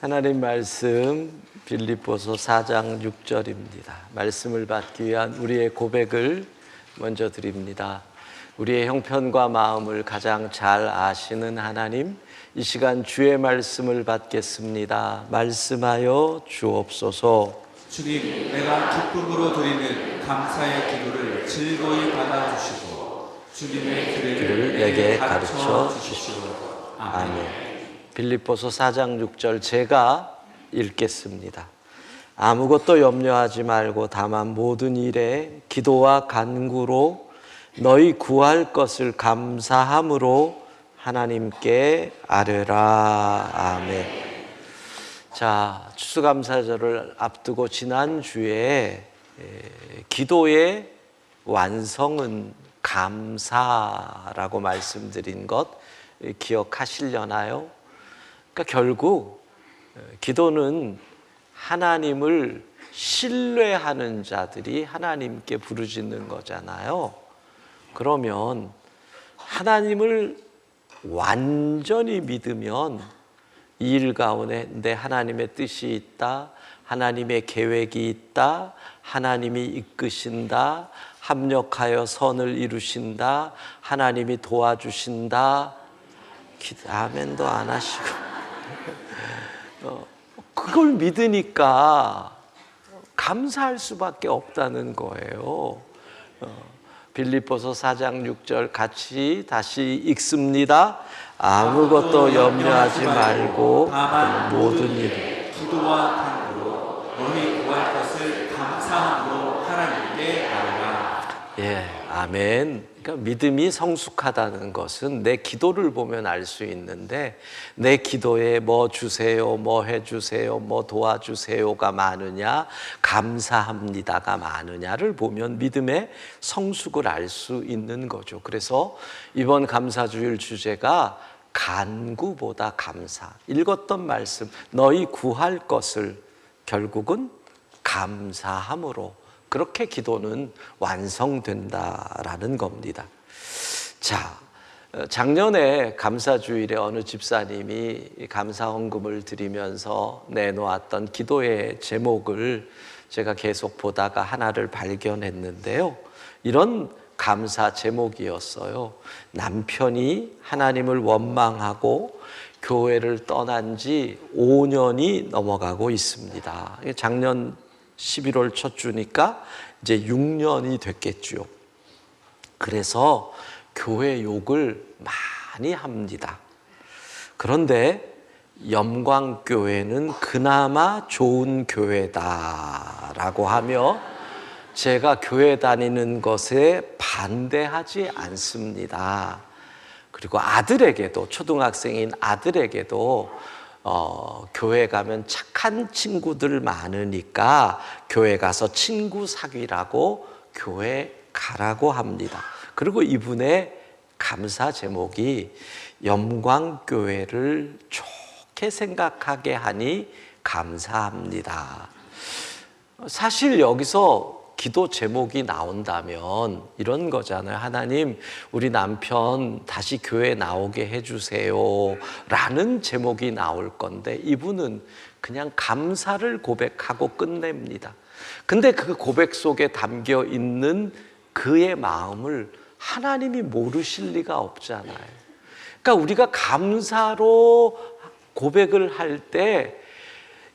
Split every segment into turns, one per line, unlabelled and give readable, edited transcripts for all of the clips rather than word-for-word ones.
하나님 말씀 빌립보서 4장 6절입니다. 말씀을 받기 위한 우리의 고백을 먼저 드립니다. 우리의 형편과 마음을 가장 잘 아시는 하나님, 이 시간 주의 말씀을 받겠습니다. 말씀하여 주옵소서.
주님, 내가 기쁨으로 드리는 감사의 기도를 즐거이 받아주시고 주님의 길을 내게 가르쳐 주시오.
아멘. 빌립보서 4장 6절 제가 읽겠습니다. 아무것도 염려하지 말고 다만 모든 일에 기도와 간구로 너희 구할 것을 감사함으로 하나님께 아뢰라. 아멘. 자, 추수감사절을 앞두고 지난주에 기도의 완성은 감사라고 말씀드린 것 기억하시려나요? 그러니까 결국 기도는 하나님을 신뢰하는 자들이 하나님께 부르짖는 거잖아요. 그러면 하나님을 완전히 믿으면 이 일 가운데 하나님의 뜻이 있다, 하나님의 계획이 있다, 하나님이 이끄신다, 합력하여 선을 이루신다, 하나님이 도와주신다. 아멘도 안 하시고 그걸 믿으니까 감사할 수밖에 없다는 거예요. 빌립보서 4장 6절 같이 다시 읽습니다. 아무것도 염려하지 말고 모든 일
기도와 간구로 너희 구할 것을 감사함으로 하나님께 아뢰라.
예, 아멘. 그러니까 믿음이 성숙하다는 것은 내 기도를 보면 알 수 있는데 내 기도에 뭐 주세요, 뭐 해주세요, 뭐 도와주세요가 많으냐, 감사합니다가 많으냐를 보면 믿음의 성숙을 알 수 있는 거죠. 그래서 이번 감사주일 주제가 간구보다 감사. 읽었던 말씀, 너희 구할 것을 결국은 감사함으로, 그렇게 기도는 완성된다라는 겁니다. 자, 작년에 감사주일에 어느 집사님이 감사헌금을 드리면서 내놓았던 기도의 제목을 제가 계속 보다가 하나를 발견했는데요. 이런 감사 제목이었어요. 남편이 하나님을 원망하고 교회를 떠난 지 5년이 넘어가고 있습니다. 작년 11월 첫 주니까 이제 6년이 됐겠죠. 그래서 교회 욕을 많이 합니다. 그런데 염광교회는 그나마 좋은 교회다라고 하며 제가 교회 다니는 것에 반대하지 않습니다. 그리고 아들에게도, 초등학생인 아들에게도 교회 가면 착한 친구들 많으니까 교회 가서 친구 사귀라고 교회 가라고 합니다. 그리고 이분의 감사 제목이 염광교회를 좋게 생각하게 하니 감사합니다. 사실 여기서 기도 제목이 나온다면 이런 거잖아요. 하나님, 우리 남편 다시 교회 나오게 해주세요 라는 제목이 나올 건데 이분은 그냥 감사를 고백하고 끝냅니다. 근데 그 고백 속에 담겨 있는 그의 마음을 하나님이 모르실 리가 없잖아요. 그러니까 우리가 감사로 고백을 할 때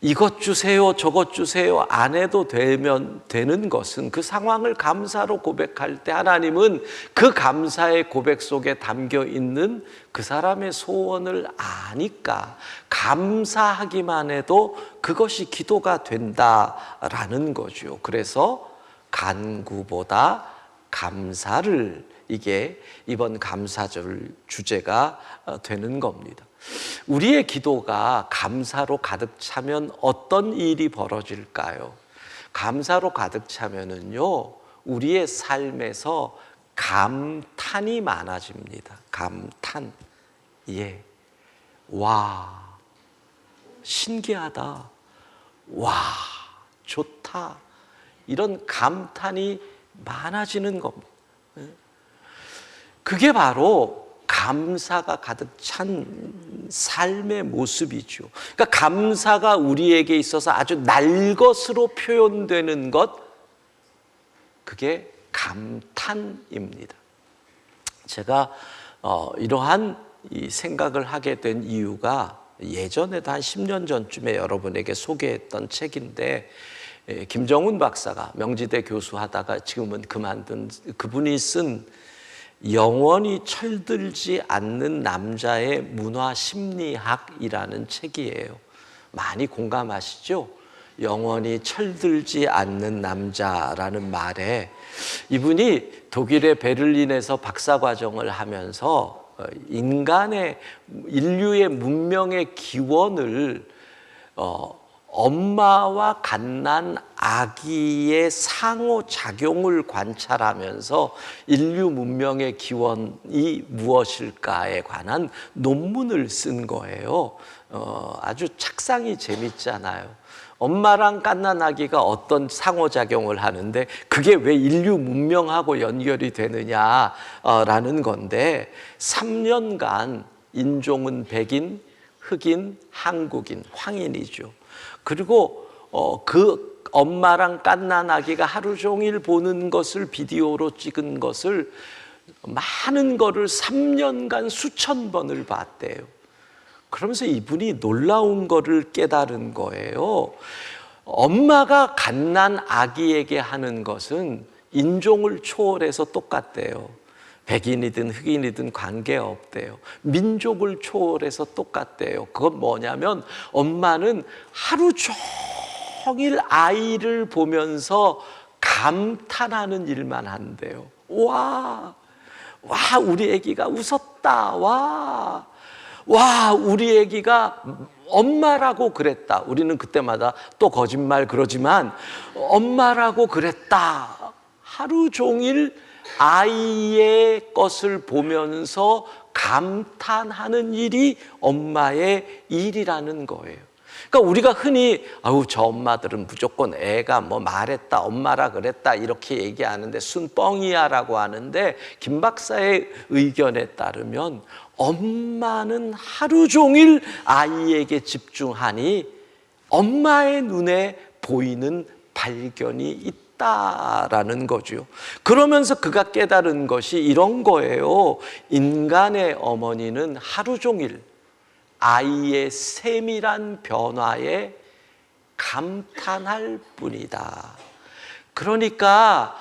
이것 주세요, 저것 주세요 안 해도 되는 것은 그 상황을 감사로 고백할 때 하나님은 그 감사의 고백 속에 담겨 있는 그 사람의 소원을 아니까 감사하기만 해도 그것이 기도가 된다라는 거죠. 그래서 간구보다 감사를, 이게 이번 감사절 주제가 되는 겁니다. 우리의 기도가 감사로 가득 차면 어떤 일이 벌어질까요? 감사로 가득 차면은요, 우리의 삶에서 감탄이 많아집니다. 감탄. 예. 와, 신기하다. 와, 좋다. 이런 감탄이 많아지는 겁니다. 그게 바로 감사가 가득 찬 삶의 모습이죠. 그러니까 감사가 우리에게 있어서 아주 날 것으로 표현되는 것, 그게 감탄입니다. 제가 이러한 이 생각을 하게 된 이유가 예전에도 한 10년 전쯤에 여러분에게 소개했던 책인데, 김정훈 박사가 명지대 교수하다가 지금은 그만둔 그분이 쓴 영원히 철들지 않는 남자의 문화 심리학이라는 책이에요. 많이 공감하시죠? 영원히 철들지 않는 남자라는 말에, 이분이 독일의 베를린에서 박사과정을 하면서 인류의 문명의 기원을 엄마와 갓난 아기의 상호작용을 관찰하면서 인류 문명의 기원이 무엇일까에 관한 논문을 쓴 거예요. 아주 착상이 재밌잖아요. 엄마랑 갓난 아기가 어떤 상호작용을 하는데 그게 왜 인류 문명하고 연결이 되느냐라는 건데, 3년간 인종은 백인, 흑인, 한국인, 황인이죠. 그리고 그 엄마랑 갓난 아기가 하루 종일 보는 것을 비디오로 찍은 것을 많은 거를 3년간 수천 번을 봤대요. 그러면서 이분이 놀라운 거를 깨달은 거예요. 엄마가 갓난 아기에게 하는 것은 인종을 초월해서 똑같대요. 백인이든 흑인이든 관계없대요. 민족을 초월해서 똑같대요. 그건 뭐냐면 엄마는 하루 종일 아이를 보면서 감탄하는 일만 한대요. 와, 우리 아기가 웃었다. 와, 우리 아기가 엄마라고 그랬다. 우리는 그때마다 또 거짓말 그러지만 엄마라고 그랬다. 하루 종일 아이의 것을 보면서 감탄하는 일이 엄마의 일이라는 거예요. 그러니까 우리가 흔히 저 엄마들은 무조건 애가 뭐 말했다, 엄마라 그랬다 이렇게 얘기하는데 순뻥이야라고 하는데, 김 박사의 의견에 따르면 엄마는 하루 종일 아이에게 집중하니 엄마의 눈에 보이는 발견이 있다라는 거죠. 그러면서 그가 깨달은 것이 이런 거예요. 인간의 어머니는 하루 종일 아이의 세밀한 변화에 감탄할 뿐이다. 그러니까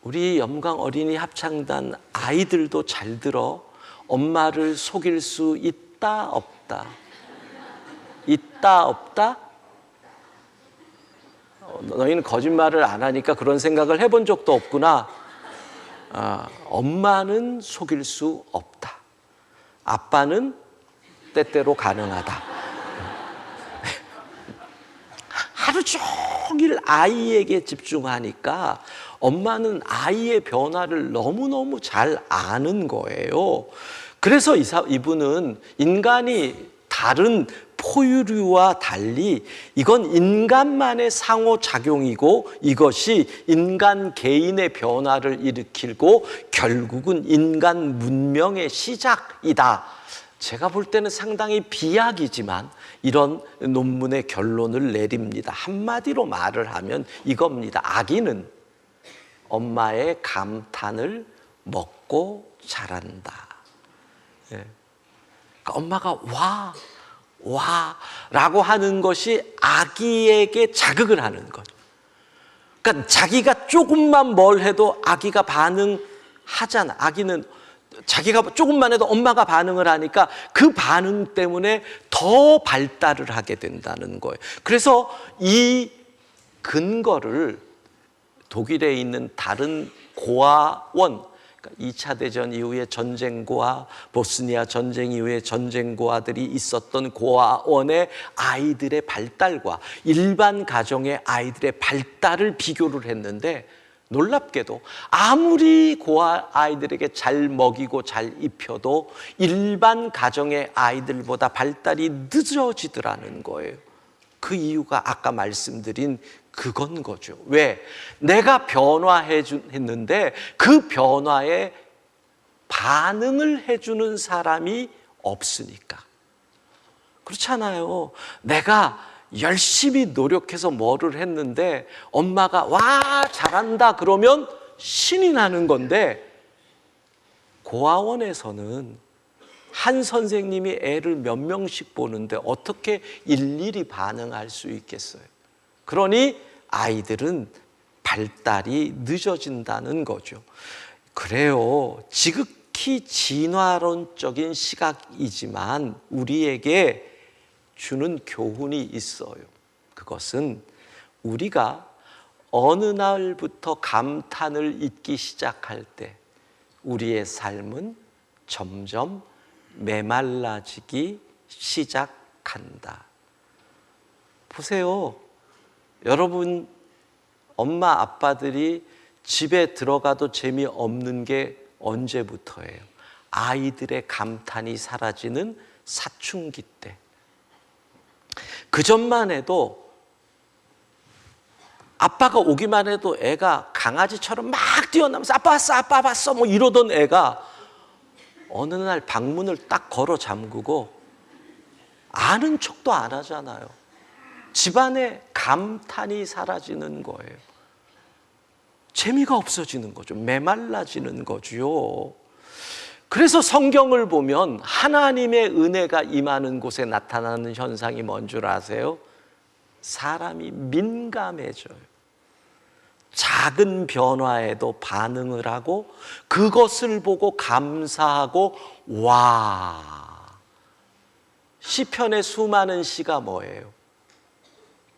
우리 영광 어린이 합창단 아이들도 잘 들어. 엄마를 속일 수 있다 없다? 있다 없다? 너희는 거짓말을 안 하니까 그런 생각을 해본 적도 없구나. 엄마는 속일 수 없다. 아빠는 때때로 가능하다. 하루 종일 아이에게 집중하니까 엄마는 아이의 변화를 너무너무 잘 아는 거예요. 그래서 이분은 인간이 다른 포유류와 달리 이건 인간만의 상호작용이고 이것이 인간 개인의 변화를 일으키고 결국은 인간 문명의 시작이다. 제가 볼 때는 상당히 비약이지만 이런 논문의 결론을 내립니다. 한마디로 말을 하면 이겁니다. 아기는 엄마의 감탄을 먹고 자란다. 예. 그러니까 엄마가 와 라고 하는 것이 아기에게 자극을 하는 거죠. 그러니까 자기가 조금만 뭘 해도 아기가 반응하잖아. 아기는 자기가 조금만 해도 엄마가 반응을 하니까 그 반응 때문에 더 발달을 하게 된다는 거예요. 그래서 이 근거를 독일에 있는 다른 고아원, 그러니까 2차 대전 이후에 전쟁고아, 보스니아 전쟁 이후에 전쟁고아들이 있었던 고아원의 아이들의 발달과 일반 가정의 아이들의 발달을 비교를 했는데, 놀랍게도 아무리 고아 아이들에게 잘 먹이고 잘 입혀도 일반 가정의 아이들보다 발달이 늦어지더라는 거예요. 그 이유가 아까 말씀드린 그건 거죠. 왜? 내가 변화했는데 그 변화에 반응을 해주는 사람이 없으니까. 그렇잖아요. 내가 열심히 노력해서 뭐를 했는데 엄마가 와 잘한다 그러면 신이 나는 건데, 고아원에서는 한 선생님이 애를 몇 명씩 보는데 어떻게 일일이 반응할 수 있겠어요? 그러니 아이들은 발달이 늦어진다는 거죠. 그래요. 지극히 진화론적인 시각이지만 우리에게 주는 교훈이 있어요. 그것은 우리가 어느 날부터 감탄을 잊기 시작할 때 우리의 삶은 점점 메말라지기 시작한다. 보세요. 여러분, 엄마 아빠들이 집에 들어가도 재미없는 게 언제부터예요? 아이들의 감탄이 사라지는 사춘기 때. 그 전만 해도 아빠가 오기만 해도 애가 강아지처럼 막 뛰어나면서 아빠 왔어, 아빠 왔어 뭐 이러던 애가 어느 날 방문을 딱 걸어 잠그고 아는 척도 안 하잖아요. 집안에 감탄이 사라지는 거예요. 재미가 없어지는 거죠. 메말라지는 거죠. 그래서 성경을 보면 하나님의 은혜가 임하는 곳에 나타나는 현상이 뭔 줄 아세요? 사람이 민감해져요. 작은 변화에도 반응을 하고 그것을 보고 감사하고 와. 시편의 수많은 시가 뭐예요?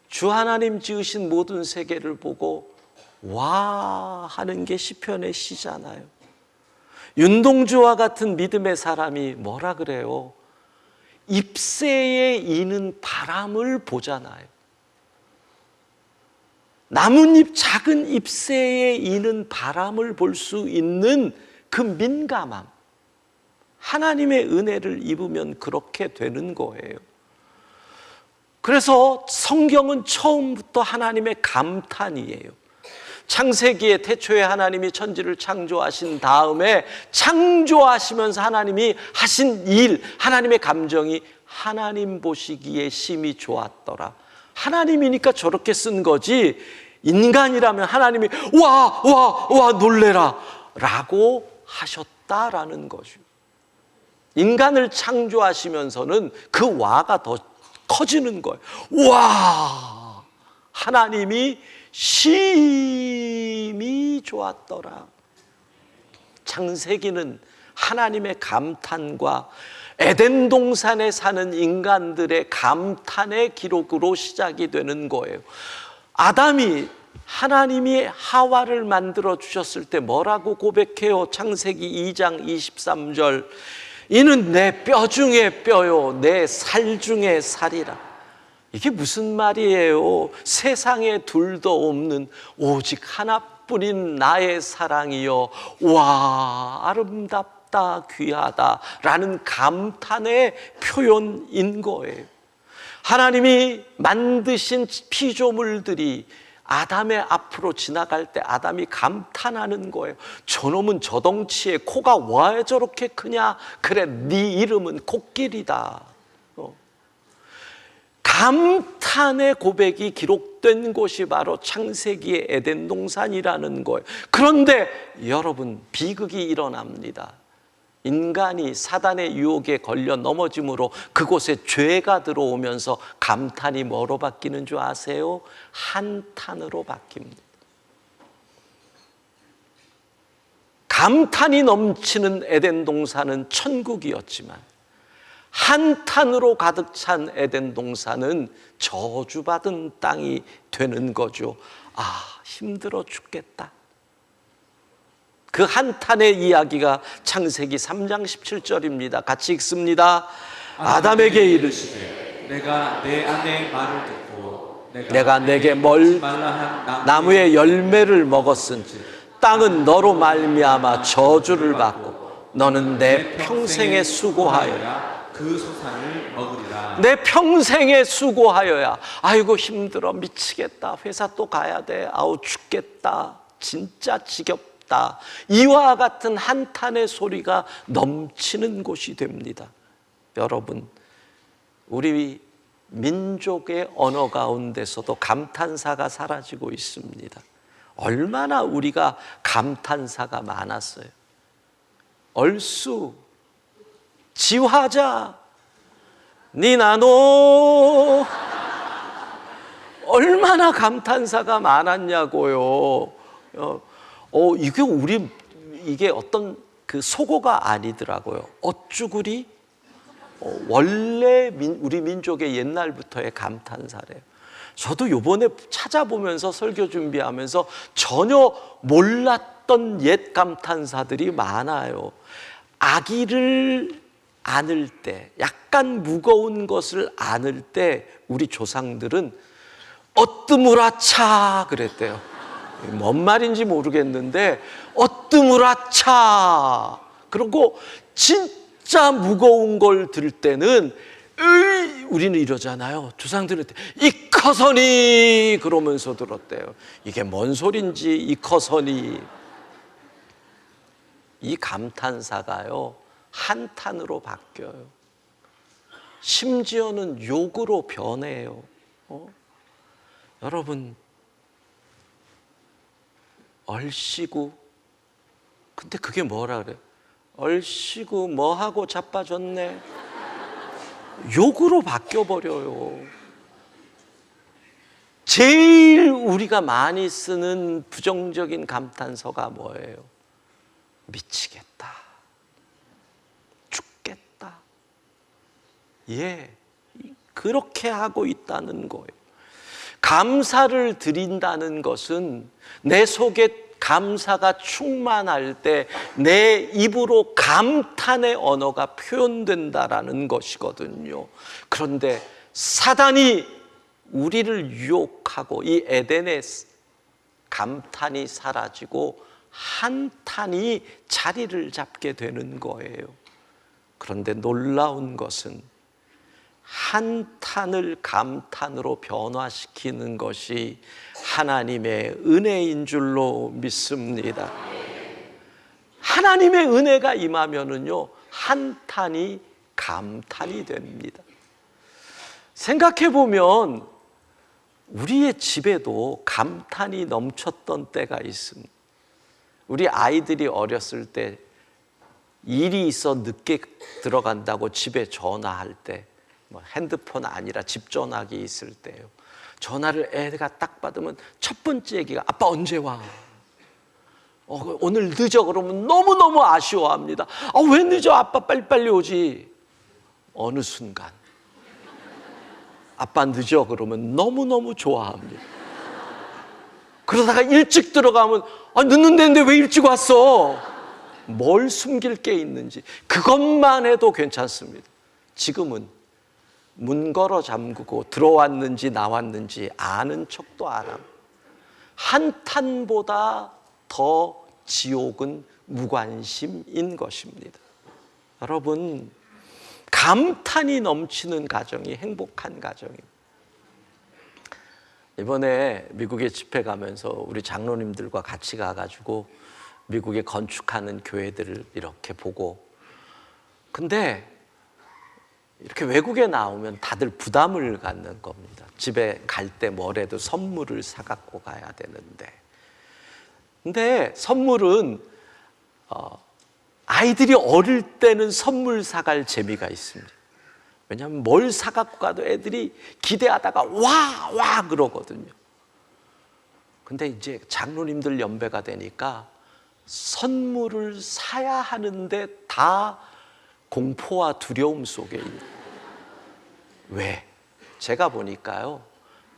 주 하나님 지으신 모든 세계를 보고 와 하는 게 시편의 시잖아요. 윤동주와 같은 믿음의 사람이 뭐라 그래요? 잎새에 이는 바람을 보잖아요. 나뭇잎 작은 잎새에 이는 바람을 볼 수 있는 그 민감함, 하나님의 은혜를 입으면 그렇게 되는 거예요. 그래서 성경은 처음부터 하나님의 감탄이에요. 창세기에 태초에 하나님이 천지를 창조하신 다음에 창조하시면서 하나님이 하신 일, 하나님의 감정이 하나님 보시기에 심히 좋았더라. 하나님이니까 저렇게 쓴 거지, 인간이라면 하나님이 와 놀래라 라고 하셨다라는 거죠. 인간을 창조하시면서는 그 와가 더 커지는 거예요. 와, 하나님이 심히 좋았더라. 창세기는 하나님의 감탄과 에덴 동산에 사는 인간들의 감탄의 기록으로 시작이 되는 거예요. 아담이 하나님이 하와를 만들어 주셨을 때 뭐라고 고백해요? 창세기 2장 23절. 이는 내 뼈 중에 뼈요 내 살 중에 살이라. 이게 무슨 말이에요? 세상에 둘도 없는 오직 하나뿐인 나의 사랑이여, 와 아름답다 귀하다라는 감탄의 표현인 거예요. 하나님이 만드신 피조물들이 아담의 앞으로 지나갈 때 아담이 감탄하는 거예요. 저놈은 저 덩치에 코가 왜 저렇게 크냐? 그래, 네 이름은 코끼리다. 감탄의 고백이 기록된 곳이 바로 창세기의 에덴 동산이라는 거예요. 그런데 여러분, 비극이 일어납니다. 인간이 사단의 유혹에 걸려 넘어짐으로 그곳에 죄가 들어오면서 감탄이 뭐로 바뀌는 줄 아세요? 한탄으로 바뀝니다. 감탄이 넘치는 에덴 동산은 천국이었지만 한탄으로 가득 찬 에덴 동산은 저주받은 땅이 되는 거죠. 아, 힘들어 죽겠다. 그 한탄의 이야기가 창세기 3장 17절입니다. 같이 읽습니다. 아담에게 이르시되
내가 내 아내의 말을 듣고
내가 내게 멀 나무의 열매를 먹었은지 땅은 너로 말미암아 저주를 받고 너는 내 평생에 수고하여야
그 소산을 먹으리라.
내 평생에 수고하여야. 아이고 힘들어 미치겠다. 회사 또 가야 돼. 아우 죽겠다. 진짜 지겹다. 싶다. 이와 같은 한탄의 소리가 넘치는 곳이 됩니다. 여러분, 우리 민족의 언어 가운데서도 감탄사가 사라지고 있습니다. 얼마나 우리가 감탄사가 많았어요. 얼쑤, 지화자, 니나노. 얼마나 감탄사가 많았냐고요. 이게 어떤 그 속어가 아니더라고요. 어쭈구리? 원래 우리 민족의 옛날부터의 감탄사래요. 저도 요번에 찾아보면서 설교 준비하면서 전혀 몰랐던 옛 감탄사들이 많아요. 아기를 안을 때, 약간 무거운 것을 안을 때 우리 조상들은 어뜨무라차 그랬대요. 뭔 말인지 모르겠는데 어뜨무라차. 그리고 진짜 무거운 걸 들 때는 우리는 이러잖아요. 조상들은 이커서니 그러면서 들었대요. 이게 뭔 소린지 이커서니. 이 감탄사가요 한탄으로 바뀌어요. 심지어는 욕으로 변해요. 여러분, 얼씨구. 근데 그게 뭐라 그래요? 얼씨구 뭐하고 자빠졌네. 욕으로 바뀌어버려요. 제일 우리가 많이 쓰는 부정적인 감탄사가 뭐예요? 미치겠다, 죽겠다. 예, 그렇게 하고 있다는 거예요. 감사를 드린다는 것은 내 속에 감사가 충만할 때 내 입으로 감탄의 언어가 표현된다라는 것이거든요. 그런데 사단이 우리를 유혹하고 이 에덴의 감탄이 사라지고 한탄이 자리를 잡게 되는 거예요. 그런데 놀라운 것은 한탄을 감탄으로 변화시키는 것이 하나님의 은혜인 줄로 믿습니다. 하나님의 은혜가 임하면은요, 한탄이 감탄이 됩니다. 생각해 보면 우리의 집에도 감탄이 넘쳤던 때가 있습니다. 우리 아이들이 어렸을 때 일이 있어 늦게 들어간다고 집에 전화할 때, 뭐 핸드폰 아니라 집 전화기 있을 때요, 전화를 애가 딱 받으면 첫 번째 얘기가 아빠 언제 와? 오늘 늦어. 그러면 너무너무 아쉬워합니다. 왜 늦어? 아빠 빨리빨리 오지. 어느 순간 아빠 늦어 그러면 너무너무 좋아합니다. 그러다가 일찍 들어가면 늦는데 왜 일찍 왔어? 뭘 숨길 게 있는지 그것만 해도 괜찮습니다. 지금은 문 걸어 잠그고 들어왔는지 나왔는지 아는 척도 안 합니다. 한탄보다 더 지옥은 무관심인 것입니다. 여러분, 감탄이 넘치는 가정이 행복한 가정입니다. 이번에 미국에 집회 가면서 우리 장로님들과 같이 가가지고 미국에 건축하는 교회들을 이렇게 보고, 근데 이렇게 외국에 나오면 다들 부담을 갖는 겁니다. 집에 갈 때 뭐래도 선물을 사갖고 가야 되는데, 근데 선물은 아이들이 어릴 때는 선물 사갈 재미가 있습니다. 왜냐하면 뭘 사갖고 가도 애들이 기대하다가 와 그러거든요. 근데 이제 장로님들 연배가 되니까 선물을 사야 하는데 다 공포와 두려움 속에 있는. 왜? 제가 보니까요,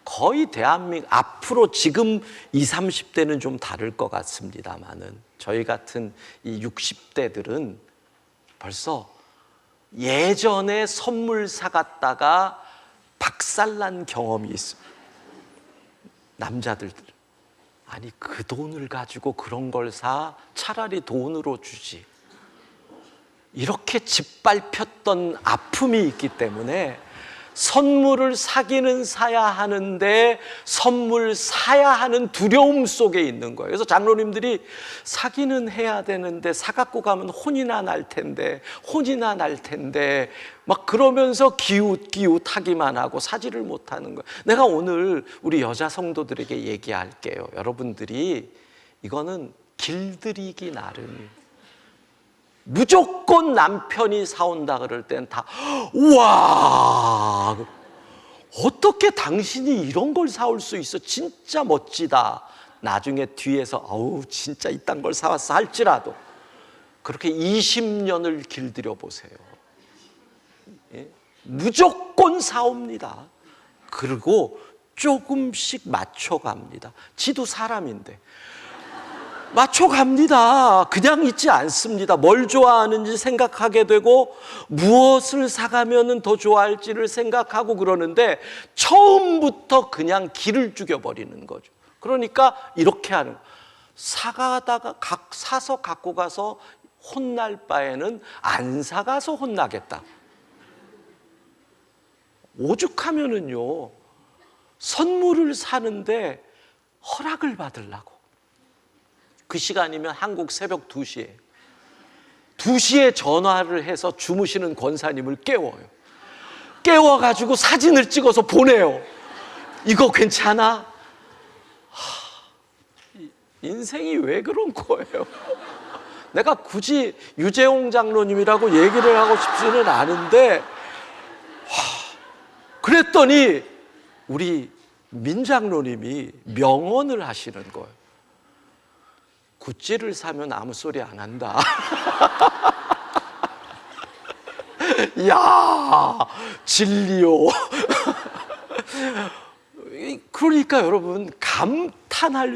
거의 대한민국, 앞으로 지금 20, 30대는 좀 다를 것 같습니다만은 저희 같은 이 60대들은 벌써 예전에 선물 사갔다가 박살난 경험이 있습니다. 남자들, 아니 그 돈을 가지고 그런 걸 사? 차라리 돈으로 주지. 이렇게 짓밟혔던 아픔이 있기 때문에 선물을 사기는 사야 하는데 선물 사야 하는 두려움 속에 있는 거예요. 그래서 장로님들이 사기는 해야 되는데 사갖고 가면 혼이나 날 텐데 막 그러면서 기웃기웃하기만 하고 사지를 못하는 거예요. 내가 오늘 우리 여자 성도들에게 얘기할게요. 여러분들이 이거는 길들이기 나름, 무조건 남편이 사온다 그럴 땐 다 우와, 어떻게 당신이 이런 걸 사올 수 있어, 진짜 멋지다. 나중에 뒤에서 어우 진짜 이딴 걸 사왔어 할지라도 그렇게 20년을 길들여 보세요. 예? 무조건 사옵니다. 그리고 조금씩 맞춰갑니다. 지도 사람인데 맞춰갑니다. 그냥 있지 않습니다. 뭘 좋아하는지 생각하게 되고 무엇을 사가면 더 좋아할지를 생각하고 그러는데 처음부터 그냥 기를 죽여버리는 거죠. 그러니까 이렇게 하는 거예요. 사서 갖고 가서 혼날 바에는 안 사가서 혼나겠다. 오죽하면은요, 선물을 사는데 허락을 받으려고. 그 시간이면 한국 새벽 2시에 2시에 전화를 해서 주무시는 권사님을 깨워요. 깨워가지고 사진을 찍어서 보내요. 이거 괜찮아? 인생이 왜 그런 거예요? 내가 굳이 유재홍 장로님이라고 얘기를 하고 싶지는 않은데, 그랬더니 우리 민 장로님이 명언을 하시는 거예요. 구찌를 사면 아무 소리 안 한다. 야, 진리요. 그러니까 여러분, 감탄해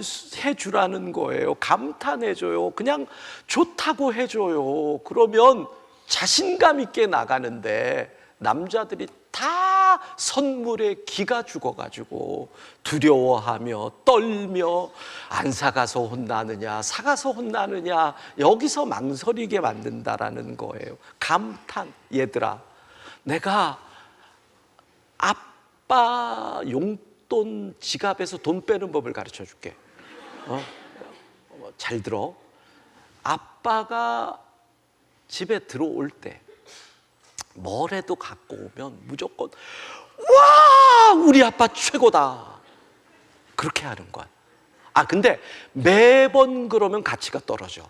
주라는 거예요. 감탄해줘요. 그냥 좋다고 해줘요. 그러면 자신감 있게 나가는데, 남자들이 다 선물에 기가 죽어가지고 두려워하며 떨며 안 사가서 혼나느냐, 사가서 혼나느냐, 여기서 망설이게 만든다라는 거예요. 감탄. 얘들아, 내가 아빠 용돈 지갑에서 돈 빼는 법을 가르쳐 줄게. 잘 들어. 아빠가 집에 들어올 때 뭐래도 갖고 오면 무조건 와, 우리 아빠 최고다, 그렇게 하는 거야. 근데 매번 그러면 가치가 떨어져.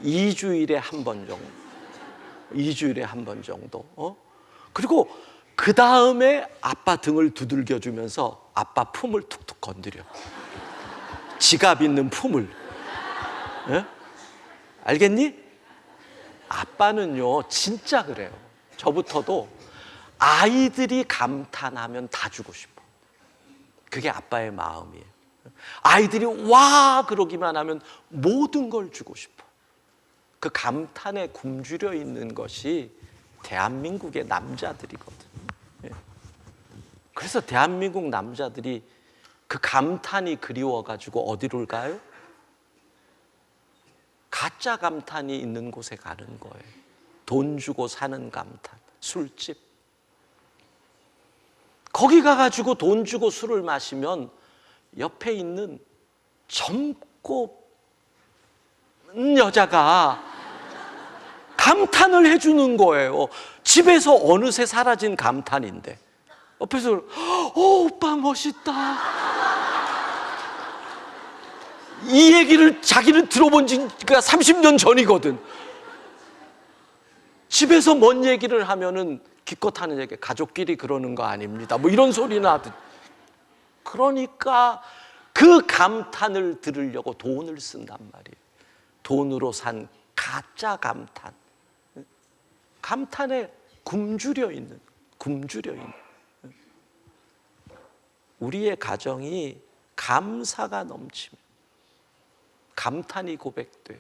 2주일에 한 번 정도, 2주일에 한 번 정도. 그리고 그 다음에 아빠 등을 두들겨 주면서 아빠 품을 툭툭 건드려. 지갑 있는 품을. 예? 알겠니? 아빠는요 진짜 그래요. 저부터도 아이들이 감탄하면 다 주고 싶어. 그게 아빠의 마음이에요. 아이들이 와 그러기만 하면 모든 걸 주고 싶어. 그 감탄에 굶주려 있는 것이 대한민국의 남자들이거든. 그래서 대한민국 남자들이 그 감탄이 그리워가지고 어디로 가요? 가짜 감탄이 있는 곳에 가는 거예요. 돈 주고 사는 감탄, 술집. 거기 가가지고 돈 주고 술을 마시면 옆에 있는 젊고 여자가 감탄을 해주는 거예요. 집에서 어느새 사라진 감탄인데 옆에서 오빠 멋있다, 이 얘기를 자기는 들어본 지가 30년 전이거든. 집에서 뭔 얘기를 하면은 기껏 하는 얘기, 가족끼리 그러는 거 아닙니다, 뭐 이런 소리나 하듯. 그러니까 그 감탄을 들으려고 돈을 쓴단 말이에요. 돈으로 산 가짜 감탄. 감탄에 굶주려 있는. 우리의 가정이 감사가 넘치면 감탄이 고백돼요.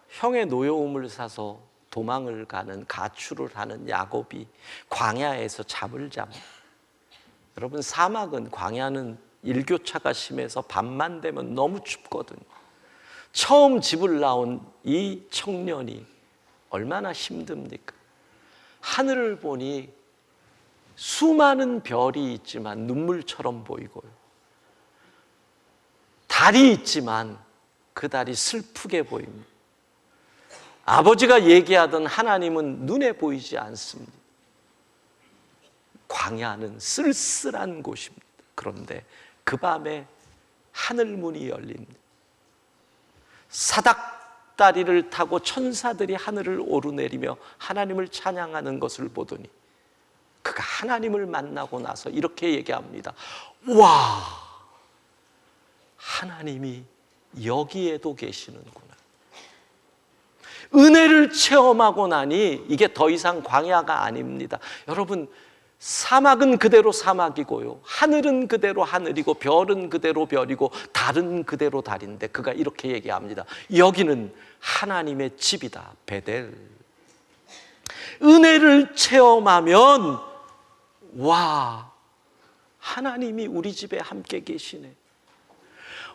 형의 노여움을 사서 도망을 가는, 가출을 하는 야곱이 광야에서 잠을 잡니다. 여러분, 사막은, 광야는 일교차가 심해서 밤만 되면 너무 춥거든요. 처음 집을 나온 이 청년이 얼마나 힘듭니까? 하늘을 보니 수많은 별이 있지만 눈물처럼 보이고요. 달이 있지만 그 달이 슬프게 보입니다. 아버지가 얘기하던 하나님은 눈에 보이지 않습니다. 광야는 쓸쓸한 곳입니다. 그런데 그 밤에 하늘문이 열립니다. 사닥다리를 타고 천사들이 하늘을 오르내리며 하나님을 찬양하는 것을 보더니 그가 하나님을 만나고 나서 이렇게 얘기합니다. 와, 하나님이 여기에도 계시는구나. 은혜를 체험하고 나니 이게 더 이상 광야가 아닙니다. 여러분, 사막은 그대로 사막이고요, 하늘은 그대로 하늘이고, 별은 그대로 별이고, 달은 그대로 달인데 그가 이렇게 얘기합니다. 여기는 하나님의 집이다, 베델. 은혜를 체험하면 와, 하나님이 우리 집에 함께 계시네.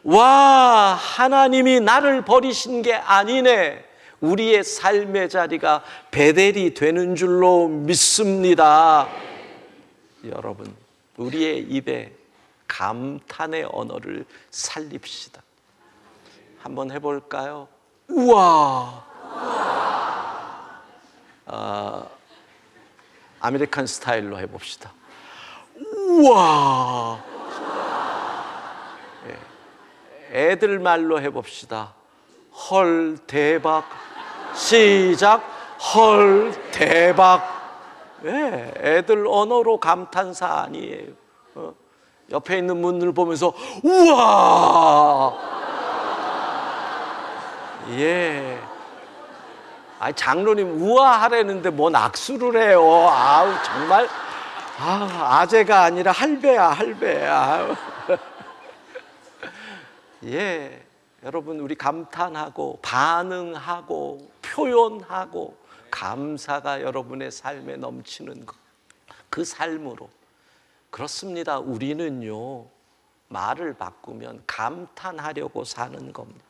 와, 하나님이 나를 버리신 게 아니네. 우리의 삶의 자리가 베델이 되는 줄로 믿습니다. 여러분, 우리의 입에 감탄의 언어를 살립시다. 한번 해볼까요? 우와. 아메리칸 스타일로 해봅시다. 우와. 애들 말로 해봅시다. 헐, 대박. 시작. 헐, 대박. 네, 애들 언어로 감탄사 아니에요. 옆에 있는 분을 보면서 우와. 예. 아니, 장로님 우아하라는데 뭔 악수를 해요. 아우, 정말. 아재가 아니라 할배야, 할배야. 예, 여러분, 우리 감탄하고 반응하고 표현하고 감사가 여러분의 삶에 넘치는 것, 그 삶으로. 그렇습니다. 우리는요, 말을 바꾸면 감탄하려고 사는 겁니다.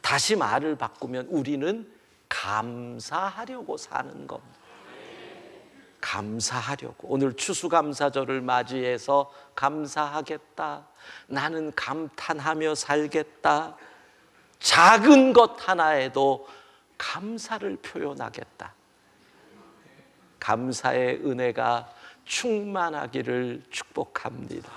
다시 말을 바꾸면 우리는 감사하려고 사는 겁니다. 감사하려고. 오늘 추수감사절을 맞이해서 감사하겠다, 나는 감탄하며 살겠다, 작은 것 하나에도 감사를 표현하겠다. 감사의 은혜가 충만하기를 축복합니다.